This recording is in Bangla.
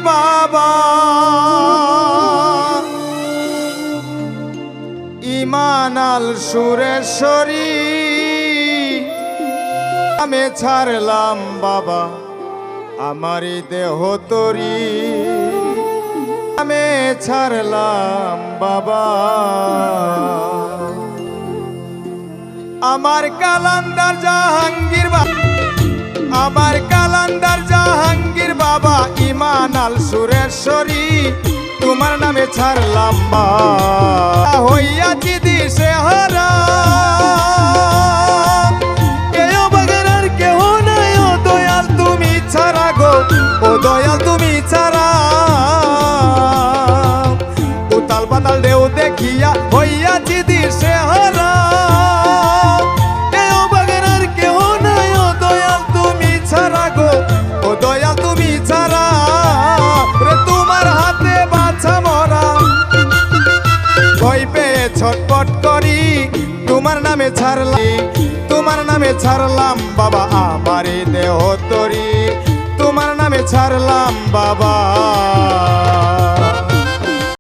বাবা ইমানাল সুরেশ্বরী আমি ছাড়লাম বাবা আমারি দেহ তরি আমি ছাড়লাম বাবা আমার কালান্দার জাহাঙ্গীর আমার কালান্দার জাহাঙ্গীর বাবা ইমানাল সুরেশ্বরী তোমার নামে ছাড়লাম বাবা হইয়াছি দিশে হারা কেউ বাগের কেহ নাই ও দয়াল তুমি ছাড়া গো ও দয়াল তুমি ছাড়া উতাল পাতাল ঢেউ দেখিয়া হইয়াছি দিশে হারা কেউ বাগের কেহ নাই ও দয়াল তুমি ছাড়া গো ও দয়াল তুমি ছাড়া তোমার হাতে বাছা মরা ভয় পেয়ে ছটপট করি তোমার নামে ছাড়লাম বাবা আমারে দেহ তরি তোমার নামে ছাড়লাম বাবা